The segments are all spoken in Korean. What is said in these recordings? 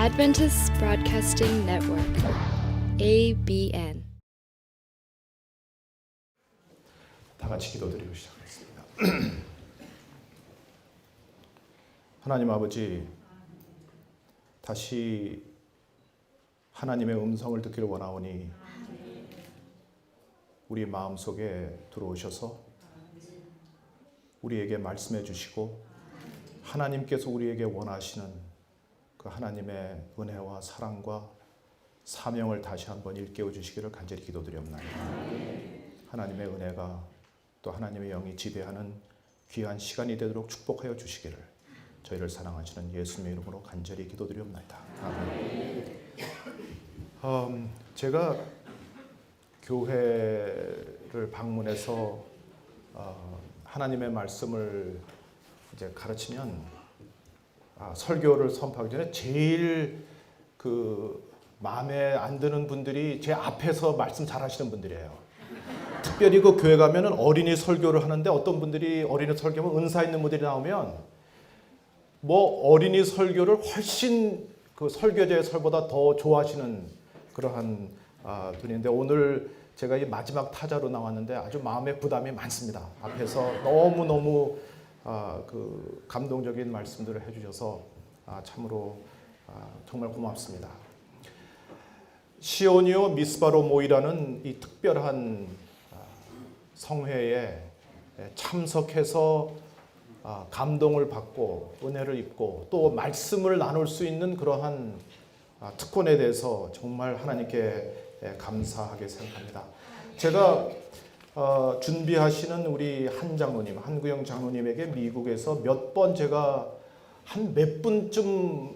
Adventist Broadcasting Network, ABN. 다 같이 기도드리고 시작하겠습니다. 하나님 아버지, 다시 하나님의 음성을 듣기를 원하오니 우리 마음속에 들어오셔서 우리에게 말씀해 주시고 하나님께서 우리에게 원하시는 그 하나님의 은혜와 사랑과 사명을 다시 한번 일깨워 주시기를 간절히 기도드리옵나이다. 하나님의 은혜가 또 하나님의 영이 지배하는 귀한 시간이 되도록 축복하여 주시기를 저희를 사랑하시는 예수님의 이름으로 간절히 기도드리옵나이다. 아멘. 제가 교회를 방문해서 하나님의 말씀을 이제 가르치면 설교를 선포하기 전에 제일 그 마음에 안 드는 분들이 제 앞에서 말씀 잘하시는 분들이에요. 특별히 그 교회 가면은 어린이 설교를 하는데 어떤 분들이 어린이 설교하면 은사 있는 분들이 나오면 뭐 어린이 설교를 훨씬 그 설교자의 설보다 더 좋아하시는 그러한 분인데 오늘 제가 이 마지막 타자로 나왔는데 아주 마음의 부담이 많습니다. 앞에서 너무너무 그 감동적인 말씀들을 해주셔서 참으로 정말 고맙습니다. 시온이요 미스바로 모이라는 이 특별한 성회에 참석해서 감동을 받고 은혜를 입고 또 말씀을 나눌 수 있는 그러한 특권에 대해서 정말 하나님께 감사하게 생각합니다. 제가 준비하시는 우리 한 장로님, 한구영 장로님에게 미국에서 몇 번 제가 한 몇 분쯤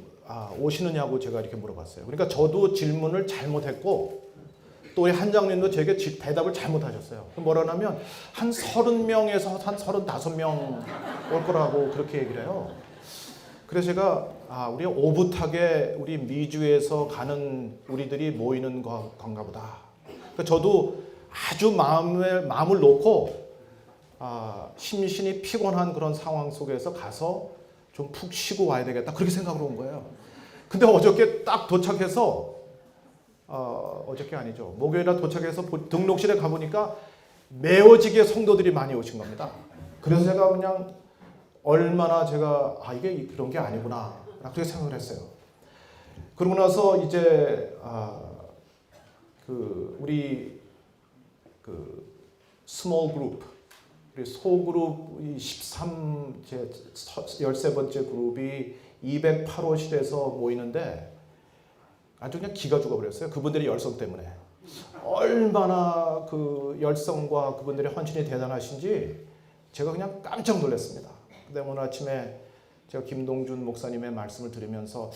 오시느냐고 제가 이렇게 물어봤어요. 그러니까 저도 질문을 잘못했고 또 우리 한 장로님도 제게 대답을 잘못하셨어요. 뭐라냐면 한 30명에서 한 35명 올 거라고 그렇게 얘기를 해요. 그래서 제가 우리 오붓하게 우리 미주에서 가는 우리들이 모이는 건가 보다. 그러니까 저도 아주 마음을 놓고 심신이 피곤한 그런 상황 속에서 가서 좀 푹 쉬고 와야 되겠다 그렇게 생각으로 온 거예요. 근데 어저께 딱 도착해서 어저께 아니죠. 목요일날 도착해서 등록실에 가보니까 메워지게 성도들이 많이 오신 겁니다. 그래서 제가 그냥 얼마나 제가 이게 그런 게 아니구나 그렇게 생각을 했어요. 그러고 나서 이제 우리 스몰 그룹, 우리 소그룹 13번째 그룹이 208호실에서 모이는데 아주 그냥 기가 죽어버렸어요. 그분들의 열성 때문에. 얼마나 그 열성과 그분들의 헌신이 대단하신지 제가 그냥 깜짝 놀랐습니다. 근데 오늘 아침에 제가 김동준 목사님의 말씀을 들으면서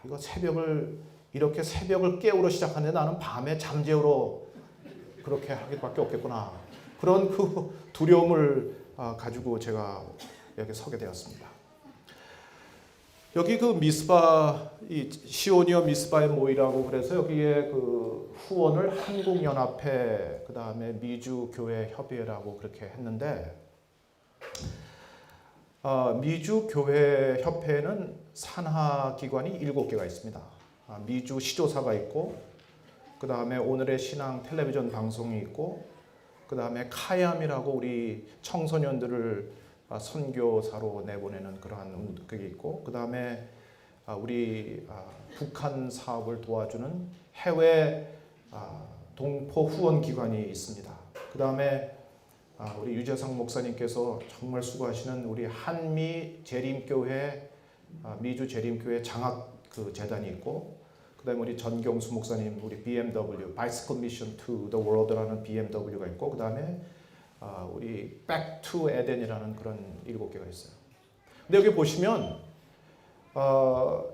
이거 이렇게 새벽을 깨우러 시작하는데 나는 밤에 잠재우러 그렇게 하기밖에 없겠구나. 그런 그 두려움을 가지고 제가 여기 서게 되었습니다. 여기 그 미스바, 이 시온이어 미스바에 모이라고 그래서 여기에 그 후원을 한국연합회, 그 다음에 미주교회협의회라고 그렇게 했는데, 미주교회협회는 산하기관이 7개가 있습니다. 미주 시조사가 있고, 그 다음에 오늘의 신앙 텔레비전 방송이 있고, 그 다음에 카얌이라고 우리 청소년들을 선교사로 내보내는 그러한 그게 있고, 그 다음에 우리 북한 사업을 도와주는 해외 동포 후원 기관이 있습니다. 그 다음에 우리 유재상 목사님께서 정말 수고하시는 우리 한미 재림교회, 미주 재림교회 장학 그 재단이 있고, 그다음에 우리 전경수 목사님 우리 BMW Bicycle Mission to the World라는 BMW가 있고, 그다음에 우리 Back to Eden이라는 그런 7개가 있어요. 근데 여기 보시면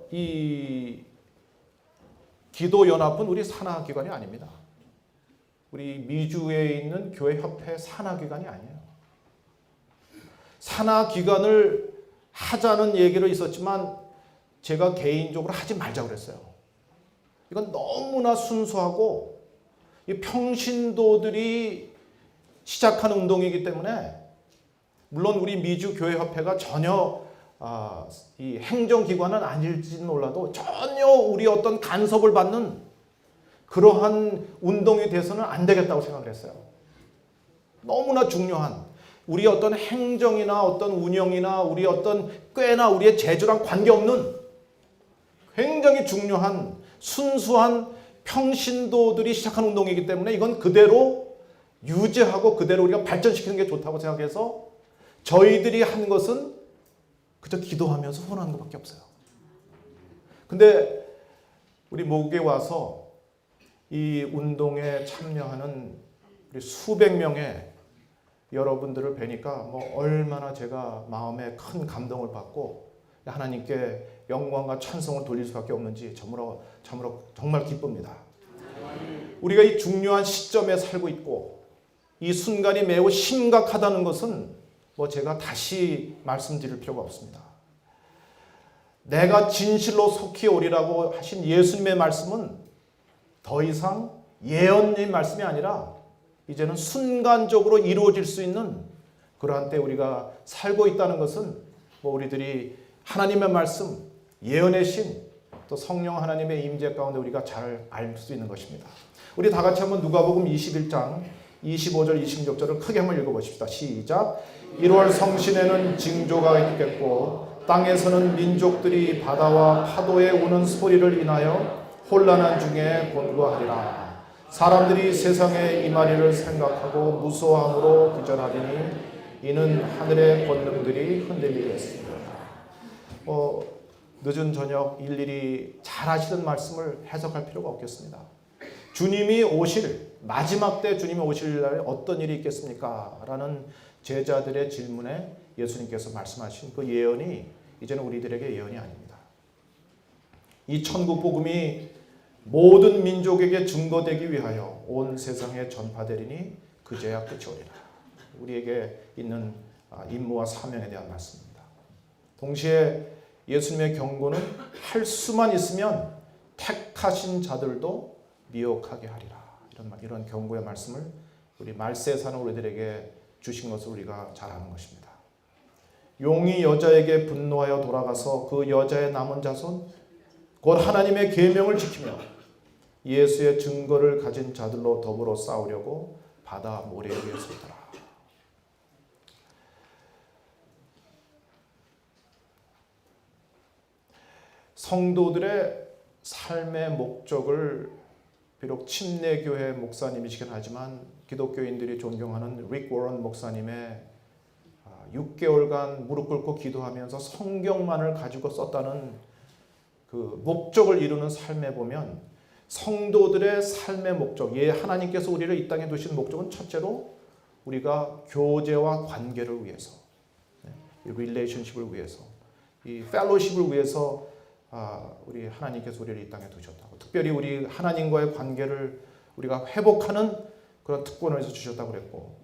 이 기도 연합은 우리 산하 기관이 아닙니다. 우리 미주에 있는 교회 협회 산하 기관이 아니에요. 산하 기관을 하자는 얘기를 있었지만 제가 개인적으로 하지 말자고 그랬어요. 이건 너무나 순수하고 이 평신도들이 시작한 운동이기 때문에 물론 우리 미주교회협회가 전혀 이 행정기관은 아닐지는 몰라도 전혀 우리 어떤 간섭을 받는 그러한 운동이 돼서는 안 되겠다고 생각을 했어요. 너무나 중요한 우리 어떤 행정이나 어떤 운영이나 우리 어떤 꾀나 우리의 재주랑 관계없는 굉장히 중요한 순수한 평신도들이 시작한 운동이기 때문에 이건 그대로 유지하고 그대로 우리가 발전시키는 게 좋다고 생각해서 저희들이 한 것은 그저 기도하면서 후원하는 것밖에 없어요. 근데 우리 목에 와서 이 운동에 참여하는 우리 수백 명의 여러분들을 뵈니까 뭐 얼마나 제가 마음에 큰 감동을 받고 하나님께 영광과 찬송을 돌릴 수밖에 없는지 참으로 정말 기쁩니다. 우리가 이 중요한 시점에 살고 있고 이 순간이 매우 심각하다는 것은 뭐 제가 다시 말씀드릴 필요가 없습니다. 내가 진실로 속히 오리라고 하신 예수님의 말씀은 더 이상 예언의 말씀이 아니라 이제는 순간적으로 이루어질 수 있는 그러한 때 우리가 살고 있다는 것은 뭐 우리들이 하나님의 말씀, 예언의 신, 또 성령 하나님의 임재 가운데 우리가 잘 알 수 있는 것입니다. 우리 다 같이 한번 누가복음 21장 25절 26절을 크게 한번 읽어보십시다. 시작. 1월 성신에는 징조가 있겠고 땅에서는 민족들이 바다와 파도에 우는 소리를 인하여 혼란한 중에 곤고하리라. 사람들이 세상에 임하리를 생각하고 무서워함으로 기절하리니 이는 하늘의 권능들이 흔들리겠습니다. 늦은 저녁 일일이 잘 하시던 말씀을 해석할 필요가 없겠습니다. 주님이 오실 마지막 때 주님이 오실 날에 어떤 일이 있겠습니까? 라는 제자들의 질문에 예수님께서 말씀하신 그 예언이 이제는 우리들에게 예언이 아닙니다. 이 천국 복음이 모든 민족에게 증거되기 위하여 온 세상에 전파되리니 그제야 끝이 오리라. 우리에게 있는 임무와 사명에 대한 말씀입니다. 동시에 예수님의 경고는 할 수만 있으면 택하신 자들도 미혹하게 하리라. 이런 경고의 말씀을 우리 말세에 사는 우리들에게 주신 것을 우리가 잘 아는 것입니다. 용이 여자에게 분노하여 돌아가서 그 여자의 남은 자손 곧 하나님의 계명을 지키며 예수의 증거를 가진 자들로 더불어 싸우려고 바다 모래 위에 서더라. 성도들의 삶의 목적을 비록 침례교회 목사님이시긴 하지만 기독교인들이 존경하는 릭 워런 목사님의 6개월간 무릎 꿇고 기도하면서 성경만을 가지고 썼다는 그 목적을 이루는 삶에 보면 성도들의 삶의 목적, 하나님께서 우리를 이 땅에 두신 목적은 첫째로 우리가 교제와 관계를 위해서, 이 릴레이션십을 위해서, 이 펠로십을 위해서 우리 하나님께서 우리를 이 땅에 두셨다고. 특별히 우리 하나님과의 관계를 우리가 회복하는 그런 특권을 해서 주셨다고 그랬고,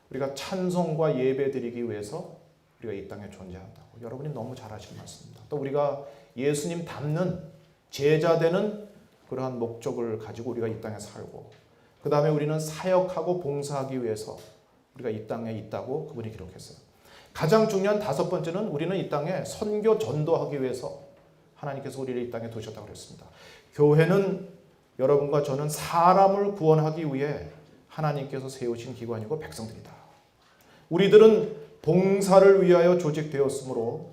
우리가 찬송과 예배 드리기 위해서 우리가 이 땅에 존재한다고. 여러분이 너무 잘 아시는 말씀입니다. 또 우리가 예수님 닮는 제자 되는 그러한 목적을 가지고 우리가 이 땅에 살고, 그 다음에 우리는 사역하고 봉사하기 위해서 우리가 이 땅에 있다고 그분이 기록했어요. 가장 중요한 다섯 번째는 우리는 이 땅에 선교 전도하기 위해서 하나님께서 우리를 이 땅에 두셨다고 그랬습니다. 교회는 여러분과 저는 사람을 구원하기 위해 하나님께서 세우신 기관이고 백성들이다. 우리들은 봉사를 위하여 조직되었으므로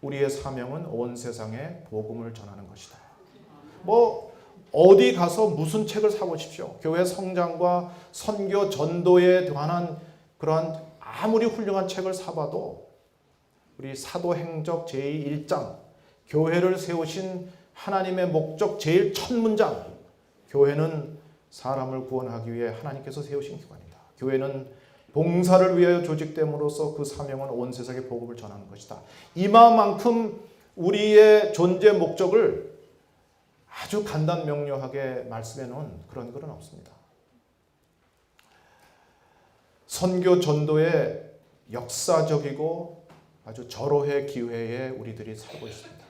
우리의 사명은 온 세상에 복음을 전하는 것이다. 어디 가서 무슨 책을 사보십시오. 교회 성장과 선교 전도에 관한 그러한 아무리 훌륭한 책을 사봐도 우리 사도행적 제1장 교회를 세우신 하나님의 목적 제일 첫 문장, 교회는 사람을 구원하기 위해 하나님께서 세우신 기관이다. 교회는 봉사를 위하여 조직됨으로써 그 사명은 온 세상에 복음을 전하는 것이다. 이마만큼 우리의 존재 목적을 아주 간단명료하게 말씀해 놓은 그런 글은 없습니다. 선교 전도의 역사적이고 아주 절호의 기회에 우리들이 살고 있습니다.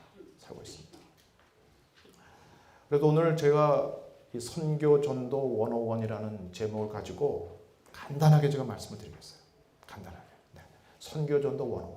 그래서 오늘 제가 이 선교 전도 101이라는 제목을 가지고 간단하게 제가 말씀을 드리겠어요. 간단하게. 선교 전도 101.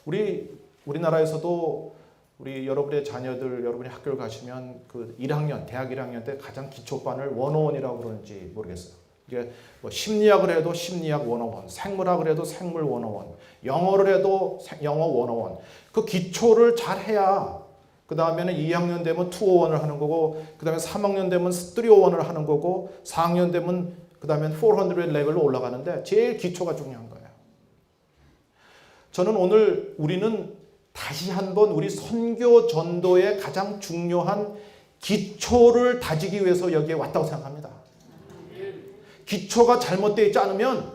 우리 우리나라에서도 우리 여러분의 자녀들, 여러분이 학교를 가시면 그 1학년, 대학 1학년 때 가장 기초반을 101이라고 그러는지 모르겠어요. 이게 뭐 심리학을 해도 심리학 101, 생물학을 해도 생물 101, 영어를 해도 영어 101. 그 기초를 잘 해야 그 다음에는 2학년 되면 201을 하는 거고, 그 다음에 3학년 되면 301을 하는 거고, 4학년 되면 그 다음에 400 레벨로 올라가는데 제일 기초가 중요한 거예요. 저는 오늘 우리는 다시 한번 우리 선교 전도의 가장 중요한 기초를 다지기 위해서 여기에 왔다고 생각합니다. 기초가 잘못되어 있지 않으면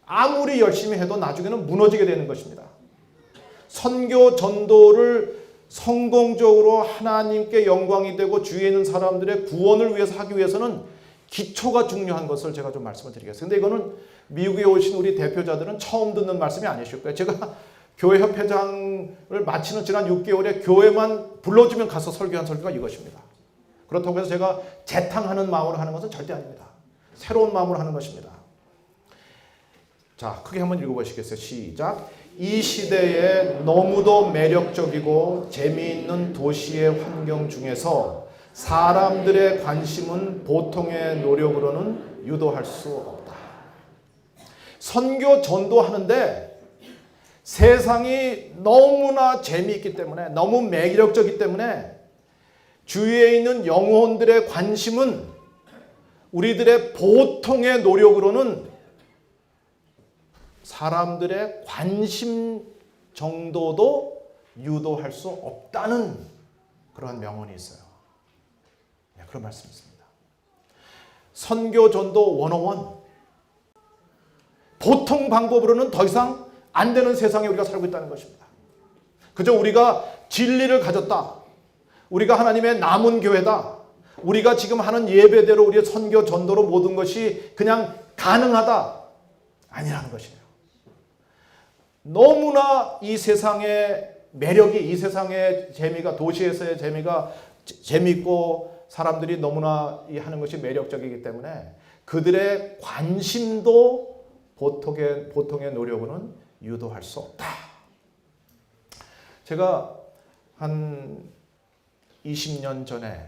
아무리 열심히 해도 나중에는 무너지게 되는 것입니다. 선교 전도를 성공적으로 하나님께 영광이 되고 주위에 있는 사람들의 구원을 위해서 하기 위해서는 기초가 중요한 것을 제가 좀 말씀을 드리겠습니다. 근데 이거는 미국에 오신 우리 대표자들은 처음 듣는 말씀이 아니실 거예요. 제가 교회 협회장을 마치는 지난 6개월에 교회만 불러주면 가서 설교한 설교가 이것입니다. 그렇다고 해서 제가 재탕하는 마음으로 하는 것은 절대 아닙니다. 새로운 마음으로 하는 것입니다. 자, 크게 한번 읽어보시겠어요? 시작. 이 시대에 너무도 매력적이고 재미있는 도시의 환경 중에서 사람들의 관심은 보통의 노력으로는 유도할 수 없다. 선교 전도하는데 세상이 너무나 재미있기 때문에, 너무 매력적이기 때문에 주위에 있는 영혼들의 관심은 우리들의 보통의 노력으로는 사람들의 관심 정도도 유도할 수 없다는 그런 명언이 있어요. 네, 그런 말씀이 있습니다. 선교 전도 101. 보통 방법으로는 더 이상 안 되는 세상에 우리가 살고 있다는 것입니다. 그저 우리가 진리를 가졌다. 우리가 하나님의 남은 교회다. 우리가 지금 하는 예배대로 우리의 선교 전도로 모든 것이 그냥 가능하다. 아니라는 것이에요. 너무나 이 세상의 매력이, 이 세상의 재미가, 도시에서의 재미가 재미있고 사람들이 너무나 하는 것이 매력적이기 때문에 그들의 관심도 보통의 노력으로는 유도할 수 없다. 제가 한 20년 전에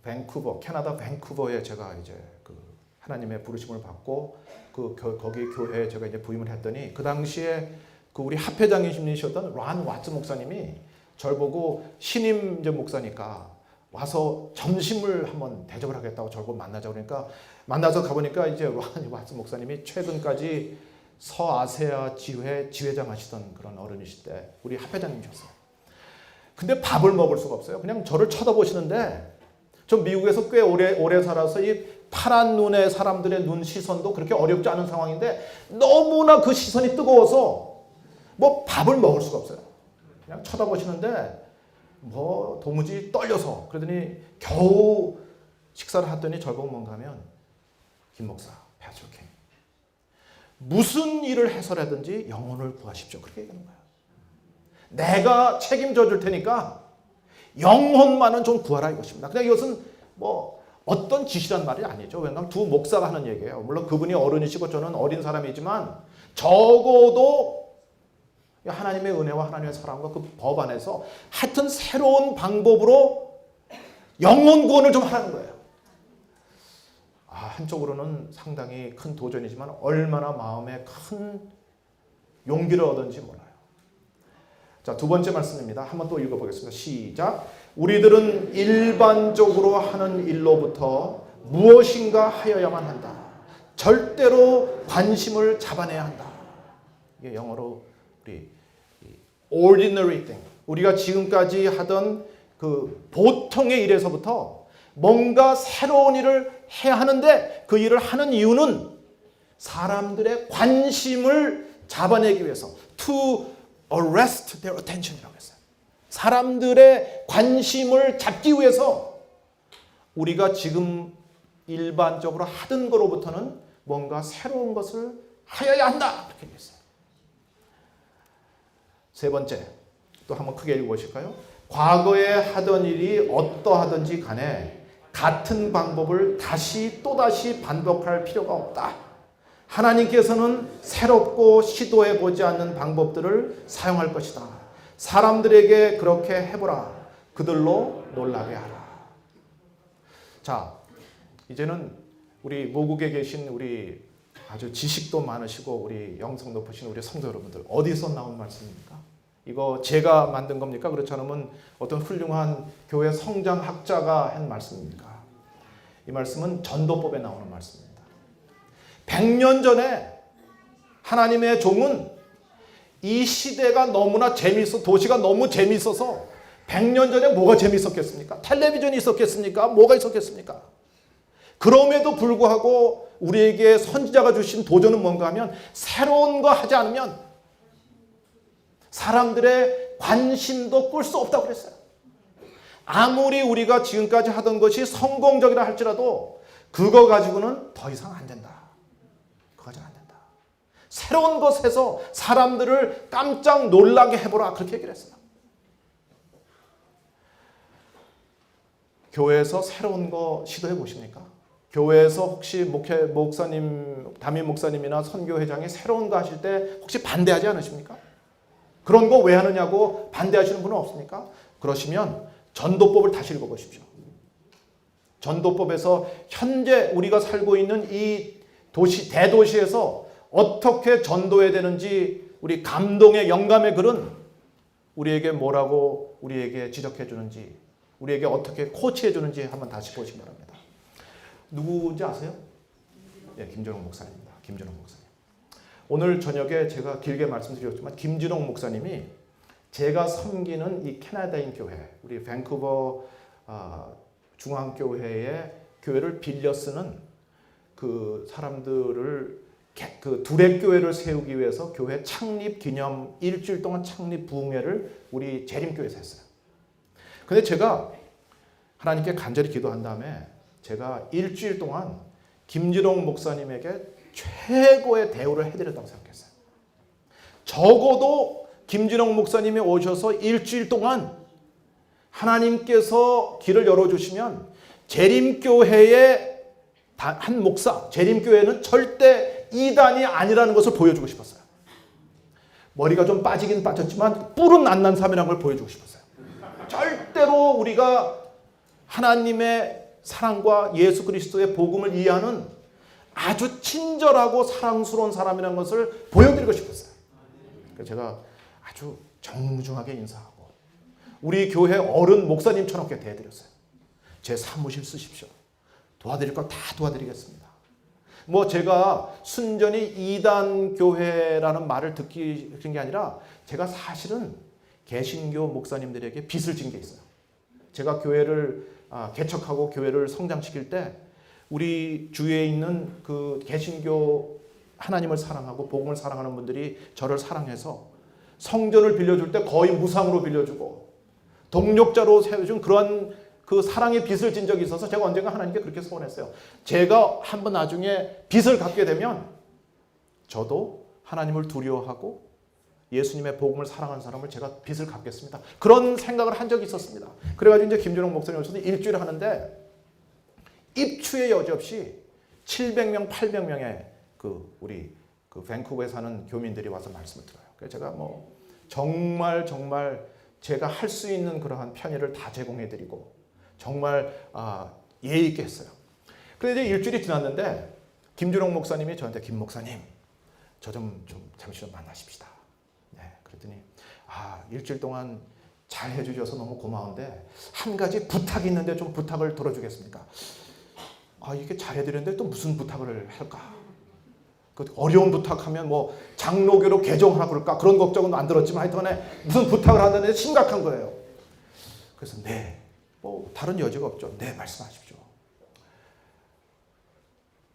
밴쿠버, 캐나다 밴쿠버에 제가 이제 그 하나님의 부르심을 받고 거기 교회에 제가 이제 부임을 했더니 그 당시에 그 우리 합회장이셨던 란 왓츠 목사님이 저를 보고 신임 이제 목사니까 와서 점심을 한번 대접을 하겠다고 저를 보고 만나자 그러니까 만나서 가보니까 이제 란 왓츠 목사님이 최근까지 서아세아 지회장 하시던 그런 어른이실 때 우리 합회장님이셨어요. 근데 밥을 먹을 수가 없어요. 그냥 저를 쳐다보시는데 저 미국에서 꽤 오래 살아서 이 파란 눈의 사람들의 눈 시선도 그렇게 어렵지 않은 상황인데 너무나 그 시선이 뜨거워서 뭐 밥을 먹을 수가 없어요. 그냥 쳐다보시는데 뭐 도무지 떨려서 그러더니 겨우 식사를 하더니 저를 보고 뭔가 하면 김 목사, 패스터 킹 무슨 일을 해서라든지 영혼을 구하십시오. 그렇게 얘기하는 거예요. 내가 책임져 줄 테니까 영혼만은 좀 구하라 이것입니다. 그냥 이것은 뭐 어떤 지시란 말이 아니죠. 왜냐하면 두 목사가 하는 얘기예요. 물론 그분이 어른이시고 저는 어린 사람이지만 적어도 하나님의 은혜와 하나님의 사랑과 그 법 안에서 하여튼 새로운 방법으로 영혼 구원을 좀 하라는 거예요. 한쪽으로는 상당히 큰 도전이지만 얼마나 마음에 큰 용기를 얻은지 몰라요. 자, 두 번째 말씀입니다. 한번 또 읽어보겠습니다. 시작. 우리들은 일반적으로 하는 일로부터 무엇인가 하여야만 한다. 절대로 관심을 잡아내야 한다. 이게 영어로 우리 ordinary thing, 우리가 지금까지 하던 그 보통의 일에서부터 뭔가 새로운 일을 해야 하는데 그 일을 하는 이유는 사람들의 관심을 잡아내기 위해서 to arrest their attention이라고 했어요. 사람들의 관심을 잡기 위해서 우리가 지금 일반적으로 하던 거로부터는 뭔가 새로운 것을 하여야 한다. 이렇게 했어요. 세 번째, 또 한번 크게 읽어보실까요? 과거에 하던 일이 어떠하든지 간에 같은 방법을 또다시 반복할 필요가 없다. 하나님께서는 새롭고 시도해보지 않는 방법들을 사용할 것이다. 사람들에게 그렇게 해보라. 그들로 놀라게 하라. 자, 이제는 우리 모국에 계신 우리 아주 지식도 많으시고 우리 영성 높으신 우리 성도 여러분들, 어디서 나온 말씀입니까? 이거 제가 만든 겁니까? 그렇지 않으면 어떤 훌륭한 교회 성장학자가 한 말씀입니까? 이 말씀은 전도법에 나오는 말씀입니다. 100년 전에 하나님의 종은 이 시대가 너무나 도시가 너무 재미있어서 100년 전에 뭐가 재미있었겠습니까? 텔레비전이 있었겠습니까? 뭐가 있었겠습니까? 그럼에도 불구하고 우리에게 선지자가 주신 도전은 뭔가 하면 새로운 거 하지 않으면 사람들의 관심도 끌 수 없다고 그랬어요. 아무리 우리가 지금까지 하던 것이 성공적이라 할지라도 그거 가지고는 더 이상 안 된다. 그거 가지고는 안 된다. 새로운 것에서 사람들을 깜짝 놀라게 해보라. 그렇게 얘기를 했어요. 교회에서 새로운 거 시도해 보십니까? 교회에서 혹시 목사님, 담임 목사님이나 선교회장이 새로운 거 하실 때 혹시 반대하지 않으십니까? 그런 거 왜 하느냐고 반대하시는 분은 없습니까? 그러시면 전도법을 다시 읽어보십시오. 전도법에서 현재 우리가 살고 있는 이 대도시에서 어떻게 전도해야 되는지 우리 감동의 영감의 글은 우리에게 뭐라고 우리에게 지적해 주는지, 우리에게 어떻게 코치해 주는지 한번 다시 보시기 바랍니다. 누구인지 아세요? 예, 김준홍 목사님입니다. 김준홍 목사님. 오늘 저녁에 제가 길게 말씀드렸지만 김준홍 목사님이 제가 섬기는 이 캐나다인 교회, 우리 밴쿠버 중앙교회의 교회를 빌려 쓰는 그 사람들을 그 두레교회를 세우기 위해서 교회 창립 기념 일주일 동안 창립 부흥회를 우리 재림교회에서 했어요. 근데 제가 하나님께 간절히 기도한 다음에 제가 일주일 동안 김진홍 목사님에게 최고의 대우를 해드렸다고 생각했어요. 적어도 김진홍 목사님이 오셔서 일주일 동안 하나님께서 길을 열어주시면 재림교회의 한 목사, 재림교회는 절대 이단이 아니라는 것을 보여주고 싶었어요. 머리가 좀 빠지긴 빠졌지만 뿔은 안 난 사람이라는 걸 보여주고 싶었어요. 절대로 우리가 하나님의 사랑과 예수 그리스도의 복음을 이해하는 아주 친절하고 사랑스러운 사람이라는 것을 보여드리고 싶었어요. 그래서 제가 아주 정중하게 인사하고 우리 교회 어른 목사님처럼 이렇게 대해드렸어요. 제 사무실 쓰십시오. 도와드릴 거 다 도와드리겠습니다. 뭐 제가 순전히 이단 교회라는 말을 듣기 그런 게 아니라 제가 사실은 개신교 목사님들에게 빚을 진 게 있어요. 제가 교회를 개척하고 교회를 성장시킬 때 우리 주위에 있는 그 개신교 하나님을 사랑하고 복음을 사랑하는 분들이 저를 사랑해서 성전을 빌려줄 때 거의 무상으로 빌려주고 동력자로 세워준 그런 그 사랑의 빚을 진 적이 있어서 제가 언젠가 하나님께 그렇게 소원했어요. 제가 한번 나중에 빚을 갚게 되면 저도 하나님을 두려워하고 예수님의 복음을 사랑하는 사람을 제가 빚을 갚겠습니다. 그런 생각을 한 적이 있었습니다. 그래가지고 이제 김준홍 목사님 오셔서 일주일 하는데 입추의 여지없이 700명, 800명의 우리 밴쿠버에 사는 교민들이 와서 말씀을 들어요. 그래서 제가 뭐 정말 제가 할 수 있는 그러한 편의를 다 제공해드리고 정말 예의 있게 했어요. 그런데 이제 일주일이 지났는데 김준홍 목사님이 저한테 김 목사님 저 좀 잠시 좀 만나십시다. 네, 그랬더니 일주일 동안 잘 해주셔서 너무 고마운데 한 가지 부탁이 있는데 좀 부탁을 들어주겠습니까? 이게 잘 해드렸는데 또 무슨 부탁을 할까? 그 어려운 부탁하면 뭐 장로교로 개종하라 그럴까? 그런 걱정은 안 들었지만 하여튼간에 무슨 부탁을 하는데 심각한 거예요. 그래서 네, 뭐 다른 여지가 없죠. 네, 말씀하십시오.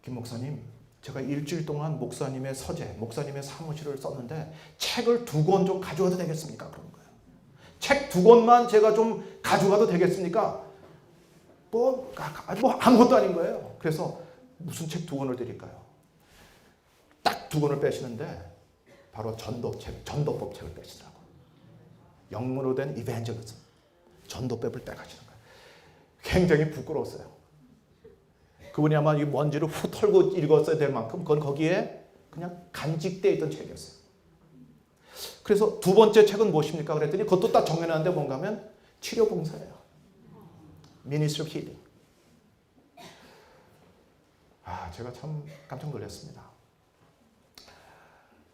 김 목사님, 제가 일주일 동안 목사님의 서재, 목사님의 사무실을 썼는데 책을 2권 좀 가져와도 되겠습니까? 그런 거예요. 책 2권만 제가 좀 가져가도 되겠습니까? 뭐 아무것도 아닌 거예요. 그래서 무슨 책 2권을 드릴까요? 딱 2권을 빼시는데 바로 전도법 책을 빼시더라고요. 영문으로 된 이벤젤리즘, 전도법을 빼가시는 거예요. 굉장히 부끄러웠어요. 그분이 아마 이 먼지를 후 털고 읽었어야 될 만큼 그건 거기에 그냥 간직되어 있던 책이었어요. 그래서 두 번째 책은 무엇입니까? 그랬더니 그것도 딱 정해놨는데 뭔가 하면 치료봉사예요. Ministry of Healing. 제가 참 깜짝 놀랐습니다.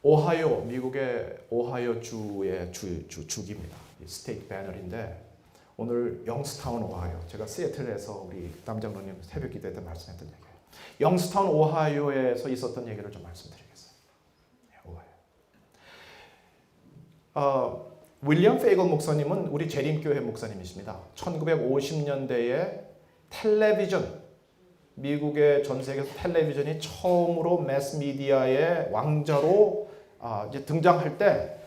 오하이오, 미국의 오하이오 주의 주기입니다. 스테이트 배너인데 오늘 영스타운 오하이오, 제가 시애틀에서 우리 남장로님 새벽 기도회 때 말씀했던 얘기예요. 영스타운 오하이오에서 있었던 얘기를 좀 말씀드리겠어요. 오하이오. 윌리엄 페이건 목사님은 우리 재림교회 목사님이십니다. 1950년대에 텔레비전, 미국의 전 세계에서 텔레비전이 처음으로 매스미디어의 왕자로 이제 등장할 때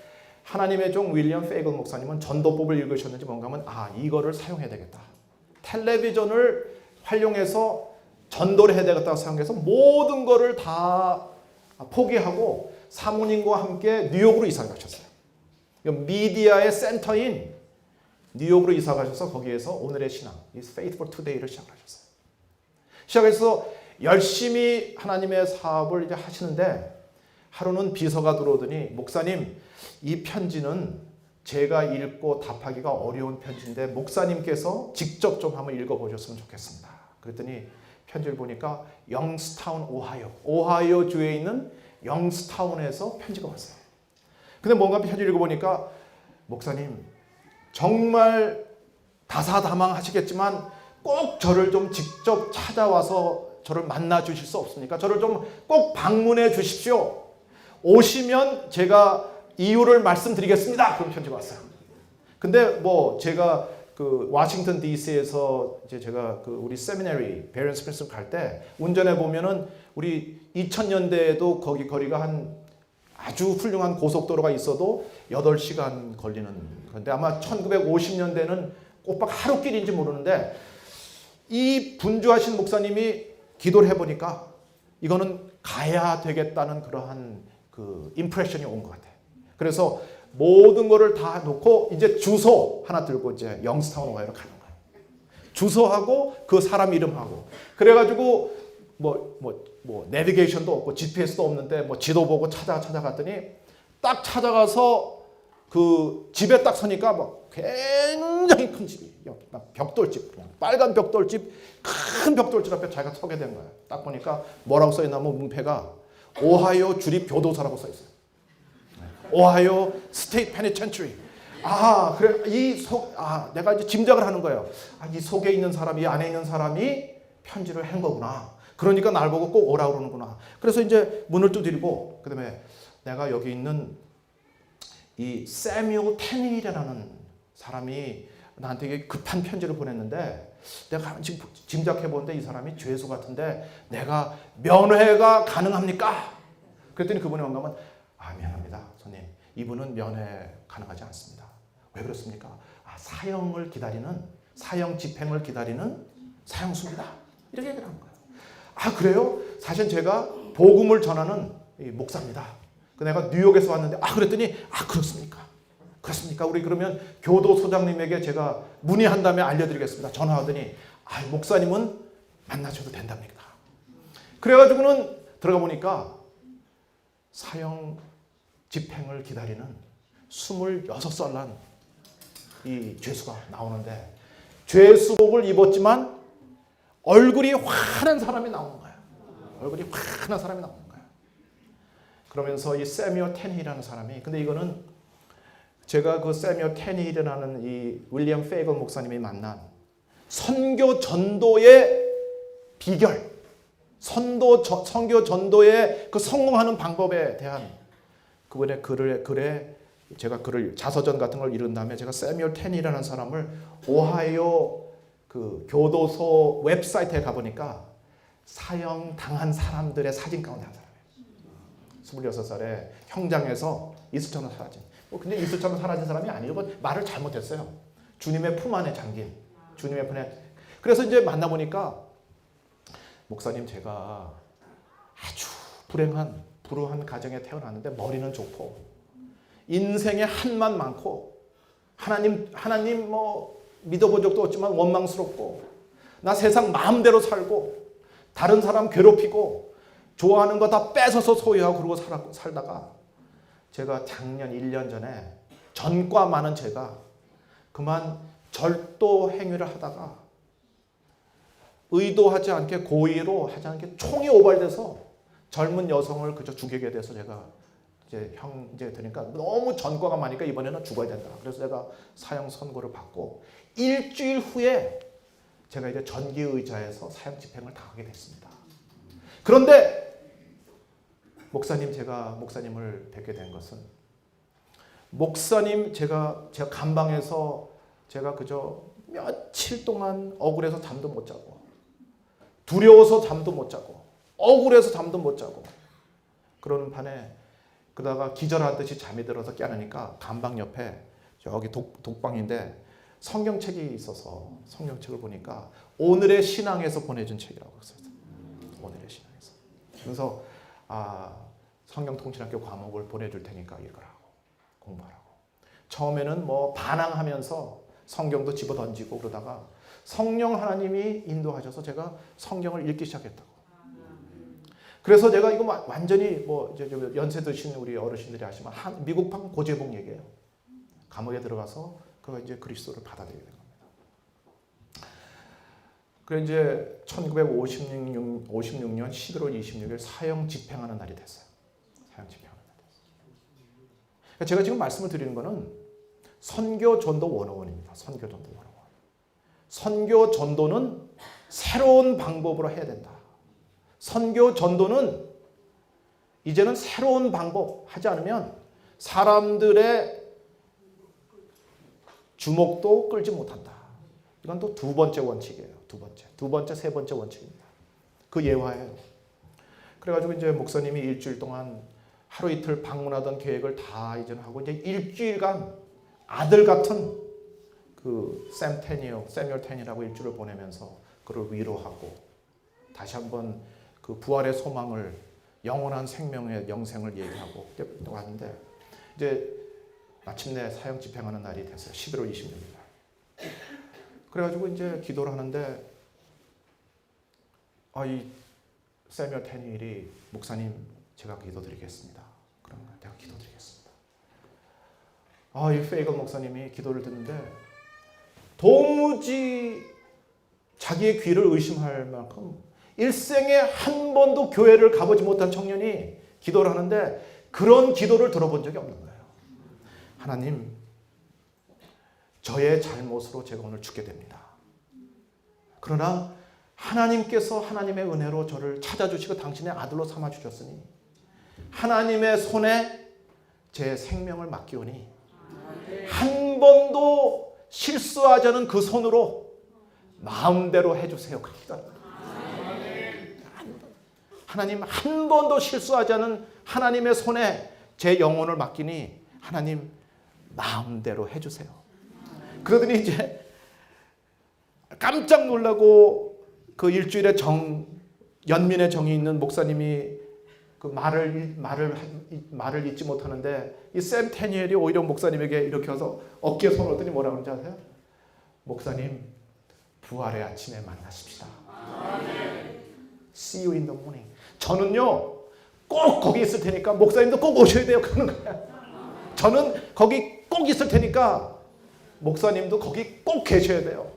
하나님의 종 윌리엄 페이건 목사님은 전도법을 읽으셨는지 뭔가 하면 이거를 사용해야 되겠다. 텔레비전을 활용해서 전도를 해야 되겠다고 생각해서 모든 거를 다 포기하고 사모님과 함께 뉴욕으로 이사 가셨어요. 미디어의 센터인 뉴욕으로 이사 가셔서 거기에서 오늘의 신앙, Faithful Today를 시작하셨어요. 시작해서 열심히 하나님의 사업을 이제 하시는데 하루는 비서가 들어오더니 목사님, 이 편지는 제가 읽고 답하기가 어려운 편지인데 목사님께서 직접 좀 한번 읽어보셨으면 좋겠습니다. 그랬더니 편지를 보니까 영스타운 오하이오 주에 있는 영스타운에서 편지가 왔어요. 근데 뭔가 편지를 읽어보니까 목사님 정말 다사다망하시겠지만 꼭 저를 좀 직접 찾아와서 저를 만나 주실 수 없습니까? 저를 좀 꼭 방문해 주십시오. 오시면 제가 이유를 말씀드리겠습니다. 그런 편지가 왔어요. 근데 제가 그 워싱턴 DC에서 이제 제가 그 우리 세미나리 베런 스프링스 갈 때 운전해 보면은 우리 2000년대에도 거기 거리가 한 아주 훌륭한 고속도로가 있어도 8시간 걸리는 건데 아마 1950년대는 꼬박 하루길인지 모르는데 이 분주하신 목사님이 기도를 해보니까 이거는 가야 되겠다는 그러한 그 임프레션이 온 것 같아요. 그래서 모든 거를 다 놓고 이제 주소 하나 들고 이제 영스타운 오하이오로 가는 거예요. 주소하고 그 사람 이름하고 그래가지고 내비게이션도 없고 GPS도 없는데 지도 보고 찾아갔더니 딱 찾아가서 그 집에 딱 서니까 굉장히 큰 집이 벽돌집, 그냥 빨간 벽돌집, 큰 벽돌집 앞에 자기가 서게 된 거예요. 딱 보니까 뭐라고 써 있냐면 문패가 오하이오 주립 교도소라고 써 있어요. 오하이오 스테이트 페니텐처리. 그래 내가 이제 짐작을 하는 거예요. 이 속에 있는 사람이, 이 안에 있는 사람이 편지를 한 거구나. 그러니까 날 보고 꼭 오라 그러는구나. 그래서 이제 문을 두드리고 그다음에 내가 여기 있는 이 세뮤얼 테닐이라는 사람이 나한테 이게 급한 편지를 보냈는데 내가 지금 짐작해 보는데 이 사람이 죄수 같은데 내가 면회가 가능합니까? 그랬더니 그분이 뭔가 하면 미안합니다 손님, 이분은 면회 가능하지 않습니다. 왜 그렇습니까? 사형 집행을 기다리는 사형수입니다. 이렇게 얘기를 한 거예요. 그래요? 사실 제가 복음을 전하는 목사입니다. 내가 뉴욕에서 왔는데 그랬더니 그렇습니까? 우리 그러면 교도소장님에게 제가 문의한 다음에 알려드리겠습니다. 전화하더니 목사님은 만나셔도 된답니다. 그래가지고는 들어가 보니까 사형 집행을 기다리는 26살 난 이 죄수가 나오는데 죄수복을 입었지만 얼굴이 환한 사람이 나오는 거예요. 그러면서 이 세뮤얼 테닐이라는 사람이, 근데 이거는 제가 그 세뮤얼 테닐이라는 이 윌리엄 페이건 목사님이 만난 선교 전도의 비결, 선교 전도의 그 성공하는 방법에 대한 그분의 글에 제가 글을 자서전 같은 걸 읽은 다음에 제가 세뮤얼 테닐이라는 사람을 오하이오 그 교도소 웹사이트에 가보니까 사형 당한 사람들의 사진 가운데 한 사람이에요. 26살에 형장에서 이슬처럼 사라진. 근데 이슬처럼 사라진 사람이 아니고 말을 잘못했어요. 주님의 품 안에 잠긴. 주님의 품에. 그래서 이제 만나보니까 목사님, 제가 아주 불우한 가정에 태어났는데 머리는 좋고 인생에 한만 많고 하나님 믿어본 적도 없지만 원망스럽고 나 세상 마음대로 살고 다른 사람 괴롭히고 좋아하는 거 다 뺏어서 소유하고 그러고 살다가 제가 작년 1년 전에 전과 많은 제가 그만 절도 행위를 하다가 의도하지 않게 고의로 하지 않게 총이 오발돼서 젊은 여성을 그저 죽이게 돼서 제가 이제 형제 되니까 너무 전과가 많으니까 이번에는 죽어야 된다. 그래서 제가 사형 선고를 받고 일주일 후에 제가 이제 전기의자에서 사형 집행을 당하게 됐습니다. 그런데 제가 목사님을 뵙게 된 것은 목사님 제가 감방에서 제가 그저 며칠 동안 억울해서 잠도 못 자고 두려워서 잠도 못 자고 억울해서 잠도 못 자고 그러는 판에 그러다가 기절하듯이 잠이 들어서 깨어나니까 감방 옆에 저기 독방인데 성경책이 있어서 성경책을 보니까 오늘의 신앙에서 보내준 책이라고 썼어요. 오늘의 신앙에서. 그래서 성경통신학교 과목을 보내줄 테니까 읽으라고 공부하라고. 처음에는 뭐 반항하면서 성경도 집어던지고 그러다가 성령 하나님이 인도하셔서 제가 성경을 읽기 시작했다고. 그래서 제가 이거 완전히 뭐 이제 연세 드신 우리 어르신들이 아시면 미국판 고재봉 얘기예요. 감옥에 들어가서 그 이제 그리스도를 받아들이게 된 겁니다. 그래 이제 1956년 11월 26일 사형 집행하는 날이 됐어요. 사형 집행하는 날이 됐어요. 제가 지금 말씀을 드리는 거는 선교 전도 101입니다. 선교 전도 101. 선교 전도는 새로운 방법으로 해야 된다. 선교 전도는 이제는 새로운 방법 하지 않으면 사람들의 주목도 끌지 못한다. 이건 또 두 번째 원칙이에요. 두 번째, 세 번째 원칙입니다. 그 예화예요. 그래가지고 이제 목사님이 일주일 동안 하루 이틀 방문하던 계획을 다 이전하고 이제 일주일간 아들 같은 그 세뮤얼 테니라고 일주를 보내면서 그를 위로하고 다시 한번 그 부활의 소망을 영원한 생명의 영생을 얘기하고 왔는데 이제 마침내 사형 집행하는 날이 됐어요. 11월 26일 날. 그래가지고 이제 기도를 하는데 이 세뮤얼 테니일이 목사님 제가 기도드리겠습니다. 그러면 내가 기도드리겠습니다. 이 페이건 목사님이 기도를 듣는데 도무지 자기의 귀를 의심할 만큼 일생에 한 번도 교회를 가보지 못한 청년이 기도를 하는데 그런 기도를 들어본 적이 없는 거예요. 하나님, 저의 잘못으로 제가 오늘 죽게 됩니다. 그러나 하나님께서 하나님의 은혜로 저를 찾아주시고 당신의 아들로 삼아주셨으니 하나님의 손에 제 생명을 맡기오니 한 번도 실수하지 않은 그 손으로 마음대로 해주세요. 그렇게 기도합니다. 하나님 한 번도 실수하지 않은 하나님의 손에 제 영혼을 맡기니 하나님 마음대로 해주세요. 그러더니 이제 깜짝 놀라고 그 일주일에 연민의 정이 있는 목사님이 그 말을 잊지 못하는데 이 샘 테니엘이 오히려 목사님에게 이렇게 와서 어깨에 손을 얹더니 뭐라고 하는지 아세요? 목사님 부활의 아침에 만나십시다. See you in the morning. 저는요 꼭 거기 있을 테니까 목사님도 꼭 오셔야 돼요. 그러는 거야. 저는 거기 꼭 있을 테니까 목사님도 거기 꼭 계셔야 돼요.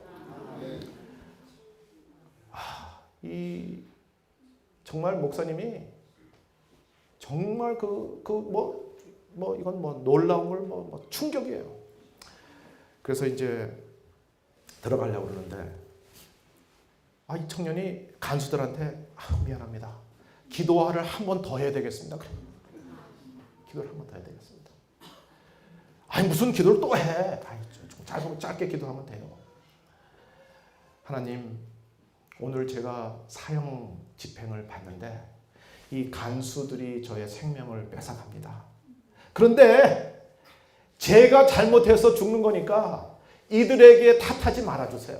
정말 목사님이 정말 이건 놀라운 걸 충격이에요. 그래서 이제 들어가려고 그러는데 이 청년이 간수들한테 미안합니다. 기도를 한 번 더 해야 되겠습니다. 그래. 기도를 한 번 더 해야 되겠습니다. 무슨 기도를 또 해? 짧게 기도하면 돼요. 하나님, 오늘 제가 사형 집행을 받는데 이 간수들이 저의 생명을 뺏어갑니다. 그런데 제가 잘못해서 죽는 거니까 이들에게 탓하지 말아주세요.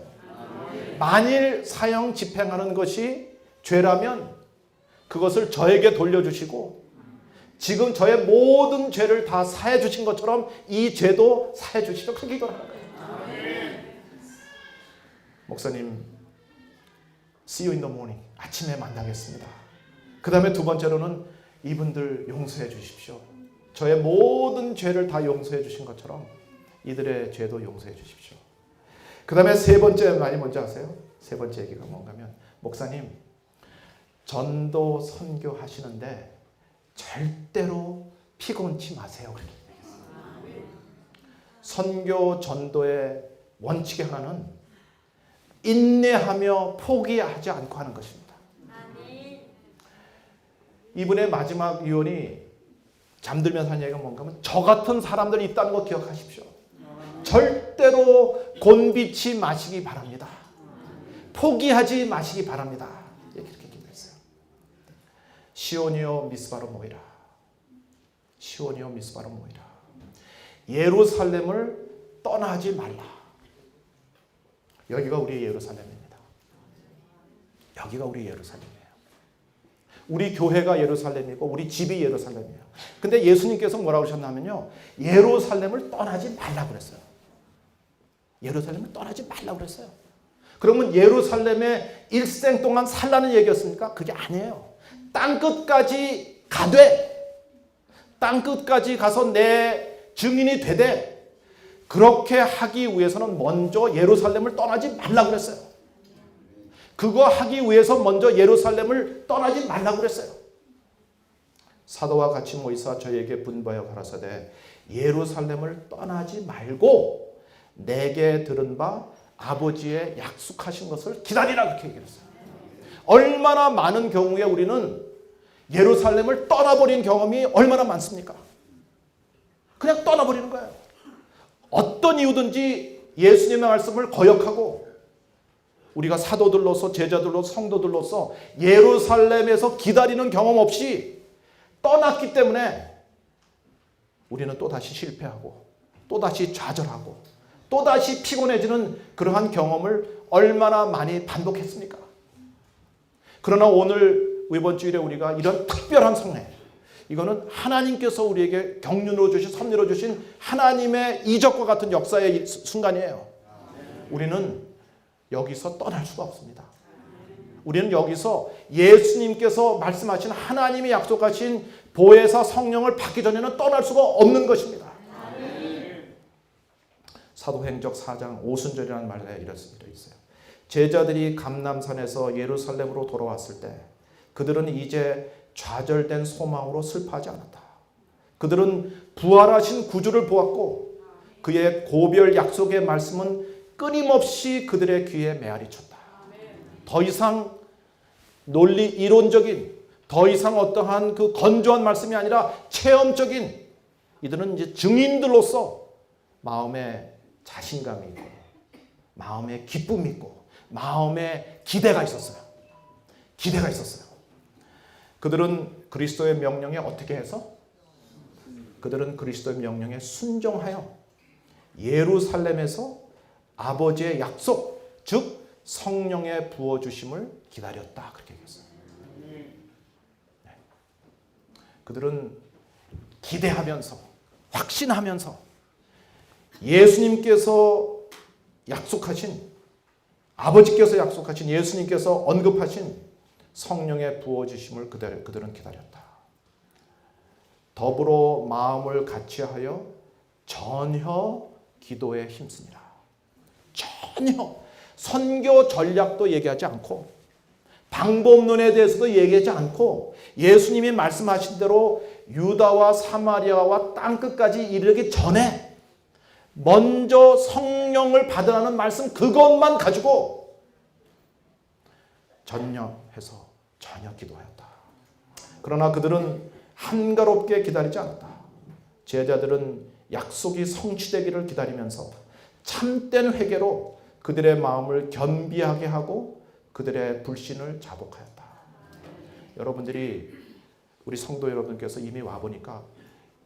만일 사형 집행하는 것이 죄라면 그것을 저에게 돌려주시고 지금 저의 모든 죄를 다 사해 주신 것처럼 이 죄도 사해 주시죠. 그렇게 기도를 하는 거예요. 목사님, see you in the morning. 아침에 만나겠습니다. 그 다음에 두 번째로는 이분들 용서해 주십시오. 저의 모든 죄를 다 용서해 주신 것처럼 이들의 죄도 용서해 주십시오. 그 다음에 세 번째 말이 뭔지 아세요? 세 번째 얘기가 뭔가 하면, 목사님 전도 선교 하시는데 절대로 피곤치 마세요. 선교 전도의 원칙의 하나는 인내하며 포기하지 않고 하는 것입니다. 이분의 마지막 유언이 잠들면서 한 얘기가 뭔가 하면, 저 같은 사람들이 있다는 거 기억하십시오. 절대로 곤비치 마시기 바랍니다. 포기하지 마시기 바랍니다. 이렇게 기도했어요. 시온이여 미스바로 모이라. 시온이여 미스바로 모이라. 예루살렘을 떠나지 말라. 여기가 우리 예루살렘입니다. 여기가 우리 예루살렘이에요. 우리 교회가 예루살렘이고 우리 집이 예루살렘이에요. 근데 예수님께서 뭐라고 하셨냐면요, 예루살렘을 떠나지 말라고 그랬어요. 예루살렘을 떠나지 말라고 그랬어요. 그러면 예루살렘에 일생 동안 살라는 얘기였습니까? 그게 아니에요. 땅끝까지 가되, 땅끝까지 가서 내 증인이 되되, 그렇게 하기 위해서는 먼저 예루살렘을 떠나지 말라고 그랬어요. 그거 하기 위해서 먼저 예루살렘을 떠나지 말라고 그랬어요. 사도와 같이 모이사 저에게 분부하여 가라사대 예루살렘을 떠나지 말고 내게 들은 바 아버지의 약속하신 것을 기다리라, 그렇게 얘기했어요. 얼마나 많은 경우에 우리는 예루살렘을 떠나버린 경험이 얼마나 많습니까? 그냥 떠나버리는 거예요. 어떤 이유든지 예수님의 말씀을 거역하고, 우리가 사도들로서 제자들로서 성도들로서 예루살렘에서 기다리는 경험 없이 떠났기 때문에 우리는 또다시 실패하고 또다시 좌절하고 또다시 피곤해지는 그러한 경험을 얼마나 많이 반복했습니까? 그러나 오늘 이번 주일에 우리가 이런 특별한 성례, 이거는 하나님께서 우리에게 경륜으로 주신, 섭리로 주신 하나님의 이적과 같은 역사의 순간이에요. 우리는 여기서 떠날 수가 없습니다. 우리는 여기서 예수님께서 말씀하신, 하나님이 약속하신 보혜사 성령을 받기 전에는 떠날 수가 없는 것입니다. 사도행적 4장 오순절이라는 말에 이렇습니다. 있어요. 제자들이 감람산에서 예루살렘으로 돌아왔을 때 그들은 이제 좌절된 소망으로 슬퍼하지 않았다. 그들은 부활하신 구주를 보았고 그의 고별 약속의 말씀은 끊임없이 그들의 귀에 메아리쳤다. 더 이상 논리 이론적인, 더 이상 어떠한 그 건조한 말씀이 아니라 체험적인, 이들은 이제 증인들로서 마음에 자신감이 있고 마음에 기쁨이 있고 마음에 기대가 있었어요. 기대가 있었어요. 그들은 그리스도의 명령에 어떻게 해서? 그들은 그리스도의 명령에 순종하여 예루살렘에서 아버지의 약속, 즉 성령의 부어주심을 기다렸다, 그렇게 얘기했어요. 네. 그들은 기대하면서, 확신하면서 예수님께서 약속하신, 아버지께서 약속하신, 예수님께서 언급하신 성령의 부어주심을 그들은 기다렸다. 더불어 마음을 같이하여 전혀 기도에 힘씁니다. 전혀 선교 전략도 얘기하지 않고 방법론에 대해서도 얘기하지 않고 예수님이 말씀하신 대로 유다와 사마리아와 땅끝까지 이르기 전에 먼저 성령을 받으라는 말씀, 그것만 가지고 전념해서 전혀 기도하였다. 그러나 그들은 한가롭게 기다리지 않았다. 제자들은 약속이 성취되기를 기다리면서 참된 회개로 그들의 마음을 겸비하게 하고 그들의 불신을 자복하였다. 여러분들이, 우리 성도 여러분께서 이미 와보니까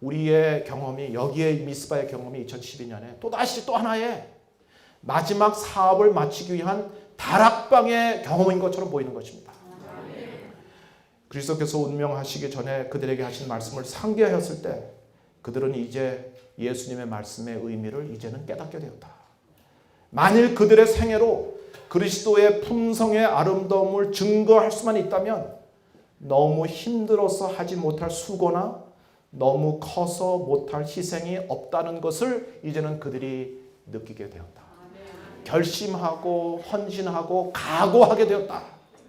우리의 경험이, 여기에 미스바의 경험이 2012년에 또다시 또 하나의 마지막 사업을 마치기 위한 다락방의 경험인 것처럼 보이는 것입니다. 그리스도께서 운명하시기 전에 그들에게 하신 말씀을 상기하였을 때 그들은 이제 예수님의 말씀의 의미를 이제는 깨닫게 되었다. 만일 그들의 생애로 그리스도의 품성의 아름다움을 증거할 수만 있다면 너무 힘들어서 하지 못할 수고나 너무 커서 못할 희생이 없다는 것을 이제는 그들이 느끼게 되었다. 결심하고 헌신하고 각오하게 되었다.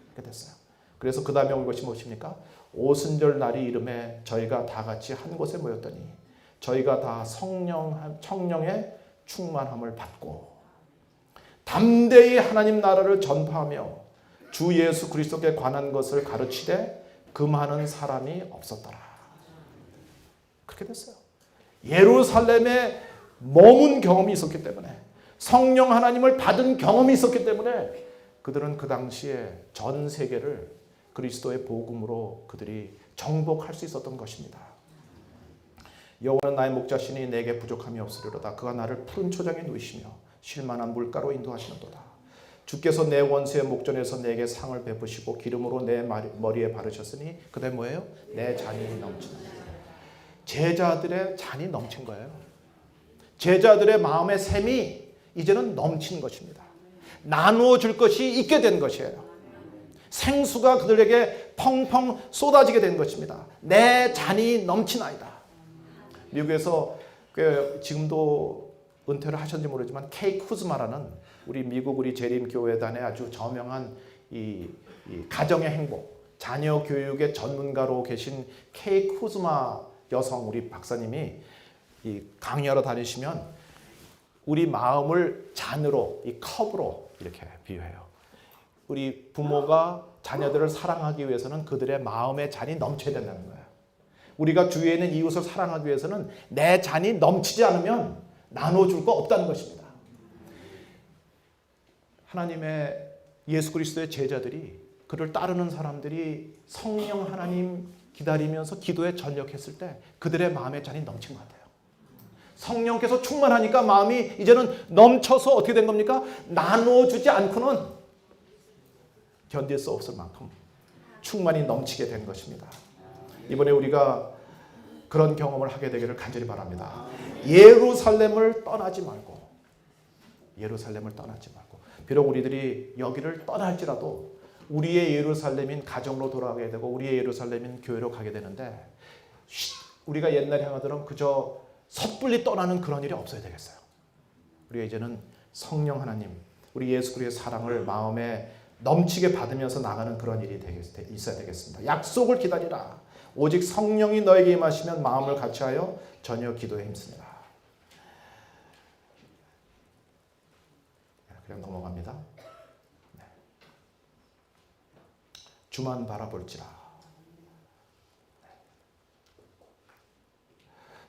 이렇게 됐어요. 그래서 그 다음에 온 것이 무엇입니까? 오순절 날이 이름에 저희가 다 같이 한 곳에 모였더니 저희가 다 성령의 충만함을 받고 담대히 하나님 나라를 전파하며 주 예수 그리스도께 관한 것을 가르치되 금하는 사람이 없었더라. 그렇게 됐어요. 예루살렘에 머문 경험이 있었기 때문에, 성령 하나님을 받은 경험이 있었기 때문에 그들은 그 당시에 전 세계를 그리스도의 복음으로 그들이 정복할 수 있었던 것입니다. 여호와는 나의 목자시니 내게 부족함이 없으리로다. 그가 나를 푸른 초장에 누이시며 쉴만한 물가로 인도하시는도다. 주께서 내 원수의 목전에서 내게 상을 베푸시고 기름으로 내 머리에 바르셨으니 그대 뭐예요? 내 잔이 넘치는. 제자들의 잔이 넘친 거예요. 제자들의 마음의 샘이 이제는 넘친 것입니다. 나누어 줄 것이 있게 된 것이에요. 생수가 그들에게 펑펑 쏟아지게 된 것입니다. 내 잔이 넘치나이다. 미국에서 지금도 은퇴를 하셨는지 모르지만 케이 쿠즈마라는 우리 미국 우리 재림교회단의 아주 저명한 이 가정의 행복, 자녀 교육의 전문가로 계신 케이 쿠즈마 여성 우리 박사님이 이 강의하러 다니시면 우리 마음을 잔으로, 이 컵으로 이렇게 비유해요. 우리 부모가 자녀들을 사랑하기 위해서는 그들의 마음의 잔이 넘쳐야 된다는 거예요. 우리가 주위에 있는 이웃을 사랑하기 위해서는 내 잔이 넘치지 않으면 나눠줄 거 없다는 것입니다. 하나님의 예수 그리스도의 제자들이, 그를 따르는 사람들이 성령 하나님 기다리면서 기도에 전력했을 때 그들의 마음의 잔이 넘친 것 같아요. 성령께서 충만하니까 마음이 이제는 넘쳐서 어떻게 된 겁니까? 나눠주지 않고는 견딜 수 없을 만큼 충만히 넘치게 된 것입니다. 이번에 우리가 그런 경험을 하게 되기를 간절히 바랍니다. 예루살렘을 떠나지 말고, 예루살렘을 떠나지 말고, 비록 우리들이 여기를 떠날지라도 우리의 예루살렘인 가정으로 돌아가게 되고 우리의 예루살렘인 교회로 가게 되는데, 우리가 옛날에 하나들은 그저 섣불리 떠나는 그런 일이 없어야 되겠어요. 우리가 이제는 성령 하나님, 우리 예수 그리스도의 사랑을 마음에 넘치게 받으면서 나가는 그런 일이 있어야 되겠습니다. 약속을 기다리라. 오직 성령이 너에게 임하시면 마음을 같이하여 전혀 기도에 힘쓰니라. 그냥 넘어갑니다. 네. 주만 바라볼지라.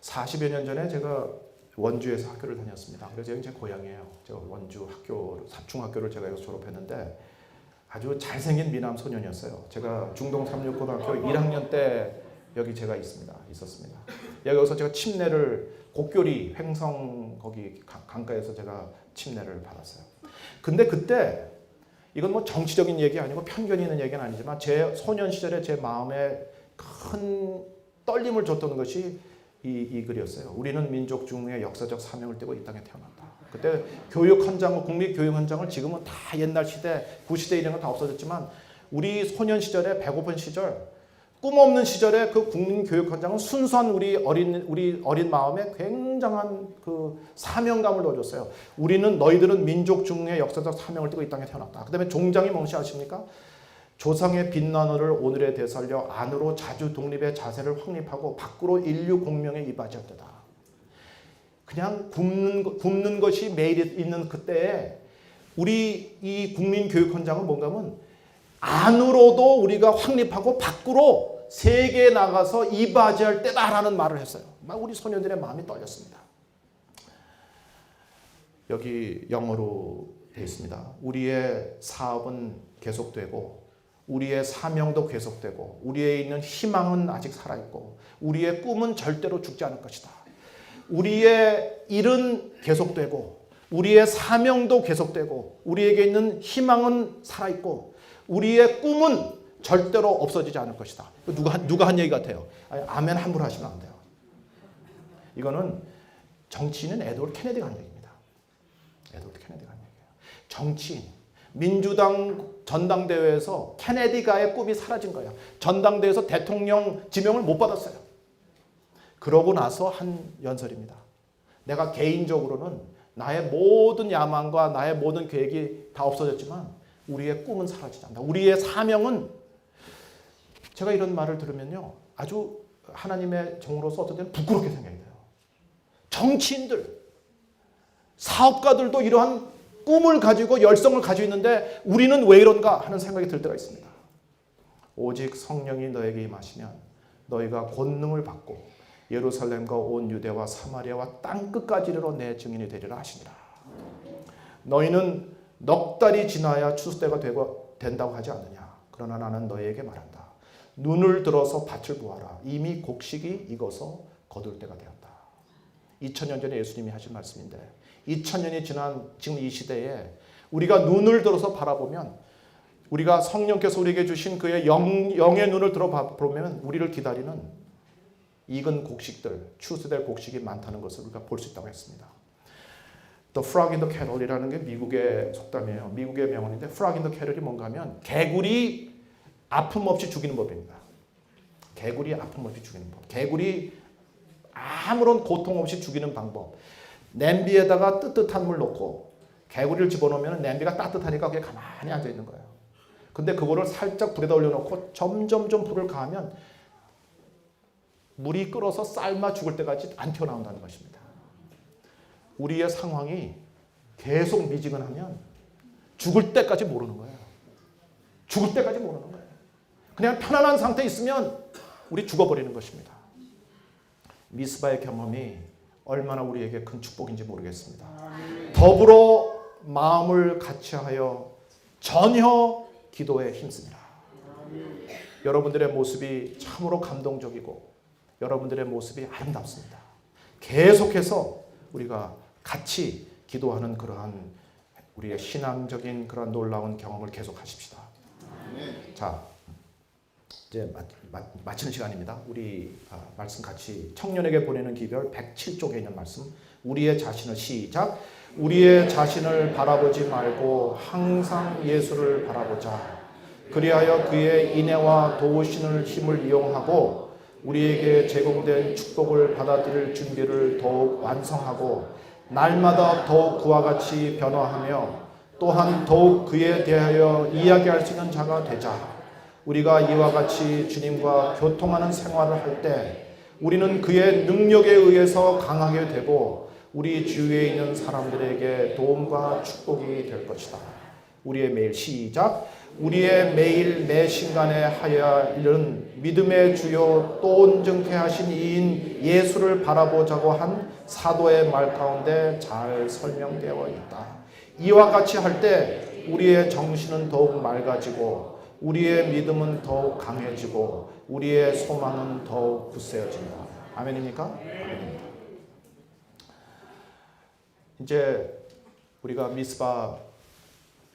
40여 년 전에 제가 원주에서 학교를 다녔습니다. 그래서 여기 제 고향이에요. 제가 원주 학교, 중학교를 제가 여기서 졸업했는데 아주 잘생긴 미남 소년이었어요. 제가 중동 삼육고등학교 1학년 때 여기 제가 있었습니다. 여기서 제가 침례를 곡교리 횡성 거기 강가에서 제가 침례를 받았어요. 근데 그때 이건 뭐 정치적인 얘기 아니고 편견이 있는 얘기는 아니지만 제 소년 시절에 제 마음에 큰 떨림을 줬던 것이 이 글이었어요. 우리는 민족 중의 역사적 사명을 띠고 이 땅에 태어났다. 그때 교육 현장, 국립 교육 현장을 지금은 다 옛날 시대, 구시대 이런 건 다 없어졌지만 우리 소년 시절에 배고픈 시절, 꿈 없는 시절에 그 국민 교육 현장은 순수한 우리 어린 마음에 굉장한 그 사명감을 넣어줬어요. 너희들은 민족 중의 역사적 사명을 띠고 이 땅에 태어났다. 그다음에 종장이 뭔지 아십니까? 조상의 빛나노를 오늘에 되살려 안으로 자주 독립의 자세를 확립하고 밖으로 인류 공명에 이바지할 때다. 그냥 굶는 것이 매일 있는 그때에 우리 이 국민 교육 현장은 뭔가 하면 안으로도 우리가 확립하고 밖으로 세계에 나가서 이바지할 때다라는 말을 했어요. 막 우리 소년들의 마음이 떨렸습니다. 여기 영어로 되어 있습니다. 우리의 사업은 계속되고 우리의 사명도 계속되고 우리에 있는 희망은 아직 살아있고 우리의 꿈은 절대로 죽지 않을 것이다. 우리의 일은 계속되고 우리의 사명도 계속되고 우리에게 있는 희망은 살아있고 우리의 꿈은 절대로 없어지지 않을 것이다. 누가 한 얘기 같아요? 아멘 함부로 하시면 안 돼요. 이거는 정치인은 에드워드 케네디가 한 얘기입니다. 에드워드 케네디가 한 얘기예요. 정치인, 민주당 전당대회에서 케네디가의 꿈이 사라진 거야. 전당대회에서 대통령 지명을 못 받았어요. 그러고 나서 한 연설입니다. 내가 개인적으로는 나의 모든 야망과 나의 모든 계획이 다 없어졌지만 우리의 꿈은 사라지지 않는다. 우리의 사명은, 제가 이런 말을 들으면요, 아주 하나님의 종으로서 어떤 때는 부끄럽게 생각이 돼요. 정치인들, 사업가들도 이러한 꿈을 가지고 열성을 가지고 있는데 우리는 왜 이런가 하는 생각이 들 때가 있습니다. 오직 성령이 너에게 임하시면 너희가 권능을 받고 예루살렘과 온 유대와 사마리아와 땅끝까지 이르러 내 증인이 되리라 하시니라. 너희는 넉 달이 지나야 추수때가 된다고 하지 않느냐. 그러나 나는 너희에게 말한다. 눈을 들어서 밭을 보아라. 이미 곡식이 익어서 거둘 때가 되었다. 2000년 전에 예수님이 하신 말씀인데 2000년이 지난 지금 이 시대에 우리가 눈을 들어서 바라보면, 우리가 성령께서 우리에게 주신 그의 영의 눈을 들어 보면 우리를 기다리는 익은 곡식들, 추수될 곡식이 많다는 것을 우리가 볼 수 있다고 했습니다. The frog in the kettle이라는 게 미국의 속담이에요. 미국의 명언인데 frog in the kettle이 뭔가 하면 개구리 아픔 없이 죽이는 법입니다. 개구리 아픔 없이 죽이는 법. 개구리 아무런 고통 없이 죽이는 방법. 냄비에다가 뜨뜻한 물 넣고 개구리를 집어넣으면 냄비가 따뜻하니까 그게 가만히 앉아 있는 거예요. 근데 그거를 살짝 불에다 올려놓고 점점점 불을 가하면 물이 끓어서 삶아 죽을 때까지 안 튀어나온다는 것입니다. 우리의 상황이 계속 미지근하면 죽을 때까지 모르는 거예요. 죽을 때까지 모르는 거예요. 그냥 편안한 상태에 있으면 우리 죽어버리는 것입니다. 미스바의 경험이 얼마나 우리에게 큰 축복인지 모르겠습니다. 더불어 마음을 같이하여 전혀 기도에 힘씁니다. 여러분들의 모습이 참으로 감동적이고 여러분들의 모습이 아름답습니다. 계속해서 우리가 같이 기도하는 그러한 우리의 신앙적인 그런 놀라운 경험을 계속하십시다. 자, 이제 마치는 시간입니다. 우리 말씀 같이 청년에게 보내는 기별 107쪽에 있는 말씀, 우리의 자신을 시작. 우리의 자신을 바라보지 말고 항상 예수를 바라보자. 그리하여 그의 인애와 도우시는 힘을 이용하고 우리에게 제공된 축복을 받아들일 준비를 더욱 완성하고 날마다 더욱 그와 같이 변화하며 또한 더욱 그에 대하여 이야기할 수 있는 자가 되자. 우리가 이와 같이 주님과 교통하는 생활을 할 때 우리는 그의 능력에 의해서 강하게 되고 우리 주위에 있는 사람들에게 도움과 축복이 될 것이다. 우리의 매일 시작. 우리의 매일 매 순간에 하여야 이른 믿음의 주요 또 온전케 하신 이인 예수를 바라보자고 한 사도의 말 가운데 잘 설명되어 있다. 이와 같이 할 때 우리의 정신은 더욱 맑아지고 우리의 믿음은 더욱 강해지고 우리의 소망은 더욱 굳세어진다. 아멘입니까? 아멘입니다. 이제 우리가 미스바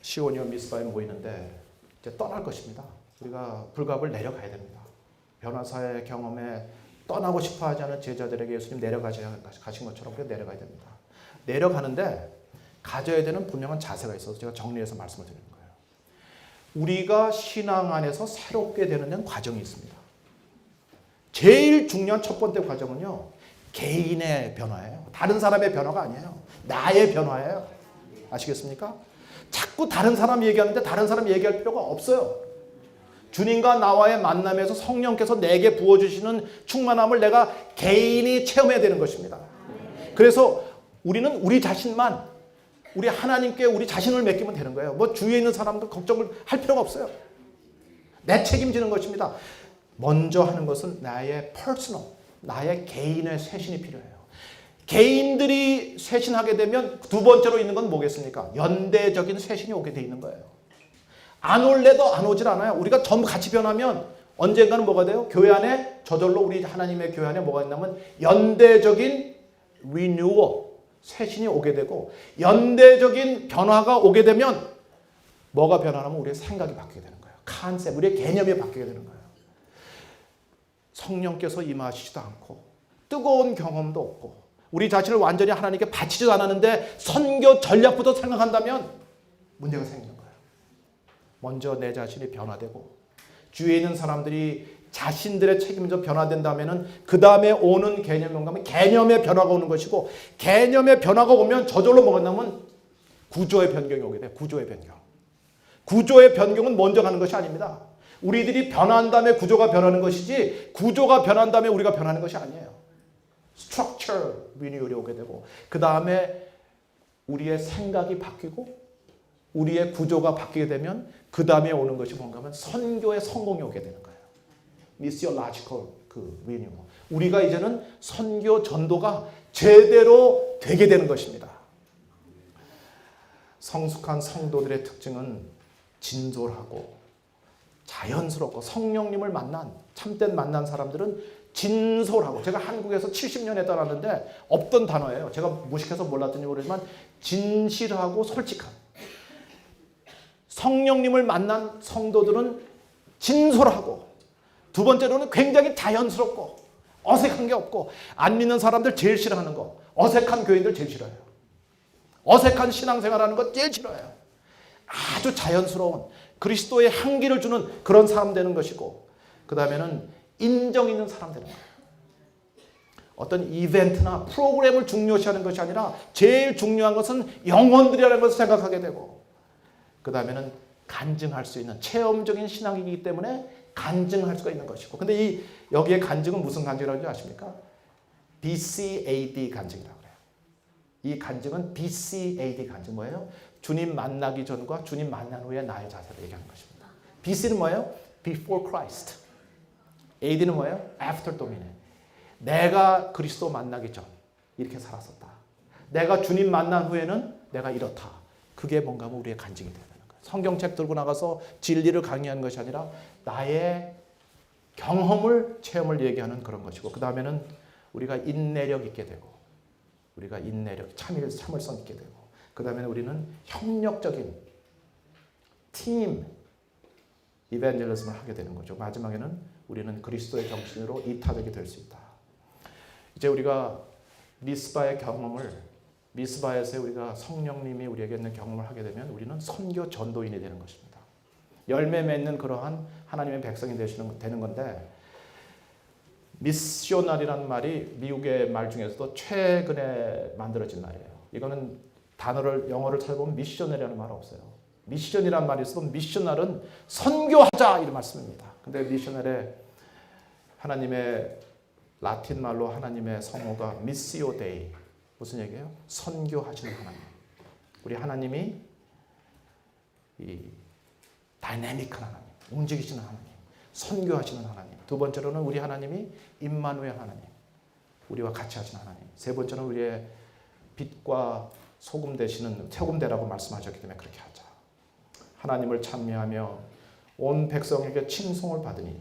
시온이와 미스바에 모이는데 이제 떠날 것입니다. 우리가 불갑을 내려가야 됩니다. 변화사의 경험에 떠나고 싶어하지 않은 제자들에게 예수님 가신 것처럼 우리가 내려가야 됩니다. 내려가는데 가져야 되는 분명한 자세가 있어서 제가 정리해서 말씀을 드리는 거예요. 우리가 신앙 안에서 새롭게 되는 데는 과정이 있습니다. 제일 중요한 첫 번째 과정은요, 개인의 변화예요. 다른 사람의 변화가 아니에요. 나의 변화예요. 아시겠습니까? 자꾸 다른 사람 얘기하는데 다른 사람 얘기할 필요가 없어요. 주님과 나와의 만남에서 성령께서 내게 부어주시는 충만함을 내가 개인이 체험해야 되는 것입니다. 그래서 우리는 우리 자신만, 우리 하나님께 우리 자신을 맡기면 되는 거예요. 뭐 주위에 있는 사람도 걱정을 할 필요가 없어요. 내 책임지는 것입니다. 먼저 하는 것은 나의 퍼스널, 나의 개인의 쇄신이 필요해요. 개인들이 쇄신하게 되면 두 번째로 있는 건 뭐겠습니까? 연대적인 쇄신이 오게 돼 있는 거예요. 안 올래도 안 오질 않아요. 우리가 전부 같이 변하면 언젠가는 뭐가 돼요? 교회 안에 저절로 우리 하나님의 교회 안에 뭐가 있냐면 연대적인 리뉴얼, 쇄신이 오게 되고 연대적인 변화가 오게 되면 뭐가 변하냐면 우리의 생각이 바뀌게 되는 거예요. 컨셉, 우리의 개념이 바뀌게 되는 거예요. 성령께서 임하시지도 않고 뜨거운 경험도 없고 우리 자신을 완전히 하나님께 바치지도 않았는데 선교 전략부터 생각한다면 문제가 생기는 거예요. 먼저 내 자신이 변화되고 주위에 있는 사람들이 자신들의 책임져 변화된다면은 그 다음에 오는 개념이 뭔가 하면 개념의 변화가 오는 것이고, 개념의 변화가 오면 저절로 뭐가 나면 구조의 변경이 오게 돼요. 구조의 변경. 구조의 변경은 먼저 가는 것이 아닙니다. 우리들이 변한 다음에 구조가 변하는 것이지, 구조가 변한 다음에 우리가 변하는 것이 아니에요. structure renewal이 오게 되고, 그 다음에 우리의 생각이 바뀌고 우리의 구조가 바뀌게 되면 그 다음에 오는 것이 뭔가 하면 선교의 성공이 오게 되는 거예요. missiological renewal. 우리가 이제는 선교 전도가 제대로 되게 되는 것입니다. 성숙한 성도들의 특징은 진솔하고 자연스럽고, 성령님을 만난 참된 만난 사람들은 진솔하고, 제가 한국에서 70년에 떠났는데 없던 단어예요. 제가 무식해서 몰랐더니 모르지만 진실하고 솔직한, 성령님을 만난 성도들은 진솔하고, 두 번째로는 굉장히 자연스럽고 어색한 게 없고, 안 믿는 사람들 제일 싫어하는 거, 어색한 교인들 제일 싫어해요. 어색한 신앙생활하는 것 제일 싫어해요. 아주 자연스러운 그리스도의 향기를 주는 그런 사람 되는 것이고, 그 다음에는 인정 있는 사람 되는 거예요. 어떤 이벤트나 프로그램을 중요시하는 것이 아니라 제일 중요한 것은 영혼들이라는 것을 생각하게 되고, 그 다음에는 간증할 수 있는 체험적인 신앙이기 때문에 간증할 수가 있는 것이고, 근데 여기에 간증은 무슨 간증이라고 아십니까? BCAD 간증이라고 그래요. 이 간증은 BCAD 간증 뭐예요? 주님 만나기 전과 주님 만난 후에 나의 자세를 얘기하는 것입니다. BC는 뭐예요? Before Christ. AD는 뭐예요? After Dominion. 내가 그리스도 만나기 전 이렇게 살았었다. 내가 주님 만난 후에는 내가 이렇다. 그게 뭔가 하면 우리의 간증이 되는 거예요. 성경책 들고 나가서 진리를 강의하는 것이 아니라 나의 경험을, 체험을 얘기하는 그런 것이고, 그 다음에는 우리가 인내력 있게 되고, 우리가 인내력, 참을성 있게 되고, 그 다음에는 우리는 협력적인 팀 이벤젤리즘을 하게 되는 거죠. 마지막에는 우리는 그리스도의 정신으로 이타적이 될 수 있다. 이제 우리가 미스바의 경험을, 미스바에서 우리가 성령님이 우리에게 있는 경험을 하게 되면 우리는 선교 전도인이 되는 것입니다. 열매 맺는 그러한 하나님의 백성이 되는 건데, 미셔널이라는 말이 미국의 말 중에서도 최근에 만들어진 말이에요. 이거는 단어를 영어를 찾아보면 미셔널이라는 말 없어요. 미션이라는 말이 있어도 미셔널은 선교하자 이런 말씀입니다. 근데 미셔널의 하나님의 라틴 말로 하나님의 성호가 미시오 데이, 무슨 얘기예요? 선교하시는 하나님. 우리 하나님이 이 다이내믹한 하나님, 움직이시는 하나님, 선교하시는 하나님. 두 번째로는 우리 하나님이 임마누엘 하나님, 우리와 같이 하시는 하나님. 세 번째는 우리의 빛과 소금 되시는, 소금대라고 말씀하셨기 때문에 그렇게 하자. 하나님을 찬미하며 온 백성에게 칭송을 받으니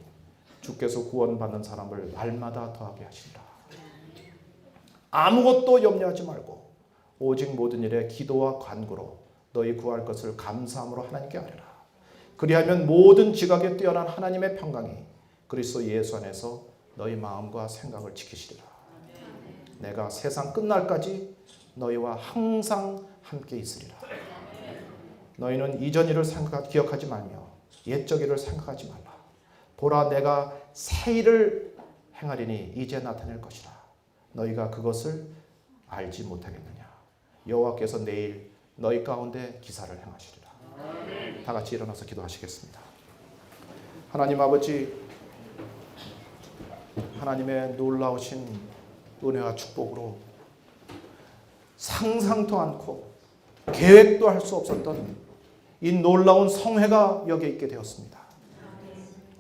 주께서 구원받는 사람을 날마다 더하게 하신다. 아무것도 염려하지 말고 오직 모든 일에 기도와 간구로 너희 구할 것을 감사함으로 하나님께 아뢰라. 그리하면 모든 지각에 뛰어난 하나님의 평강이 그리스도 예수 안에서 너희 마음과 생각을 지키시리라. 내가 세상 끝날까지 너희와 항상 함께 있으리라. 너희는 이전 일을 기억하지 말며 옛적 일을 생각하지 말라. 보라, 내가 새 일을 행하리니 이제 나타낼 것이라. 너희가 그것을 알지 못하겠느냐. 여호와께서 내일 너희 가운데 기사를 행하시리라. 다 같이 일어나서 기도하시겠습니다. 하나님 아버지, 하나님의 놀라우신 은혜와 축복으로 상상도 않고 계획도 할 수 없었던 이 놀라운 성회가 여기에 있게 되었습니다.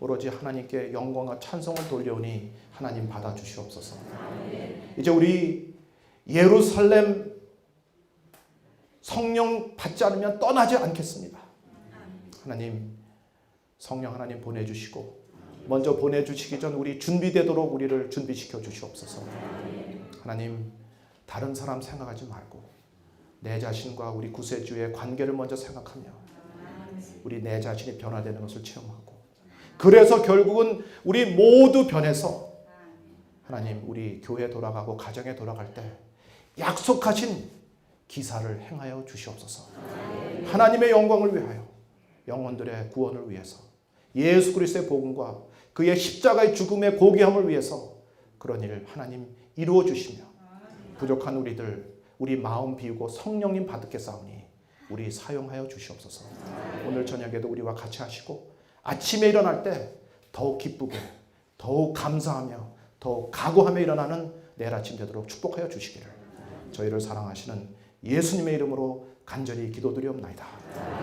오로지 하나님께 영광과 찬송을 돌려오니 하나님 받아주시옵소서. 이제 우리 예루살렘 성령 받지 않으면 떠나지 않겠습니다. 하나님, 성령 하나님 보내주시고, 먼저 보내주시기 전 우리 준비되도록 우리를 준비시켜 주시옵소서. 하나님, 다른 사람 생각하지 말고 내 자신과 우리 구세주의 관계를 먼저 생각하며 우리 내 자신이 변화되는 것을 체험하고, 그래서 결국은 우리 모두 변해서 하나님, 우리 교회에 돌아가고 가정에 돌아갈 때 약속하신 기사를 행하여 주시옵소서. 하나님의 영광을 위하여 영혼들의 구원을 위해서 예수 그리스도의 복음과 그의 십자가의 죽음의 고귀함을 위해서 그런 일을 하나님 이루어 주시며 부족한 우리 마음 비우고 성령님 받겠사오니 우리 사용하여 주시옵소서. 오늘 저녁에도 우리와 같이 하시고 아침에 일어날 때 더욱 기쁘게 더욱 감사하며 더욱 각오하며 일어나는 내일 아침 되도록 축복하여 주시기를 저희를 사랑하시는 예수님의 이름으로 간절히 기도드리옵나이다.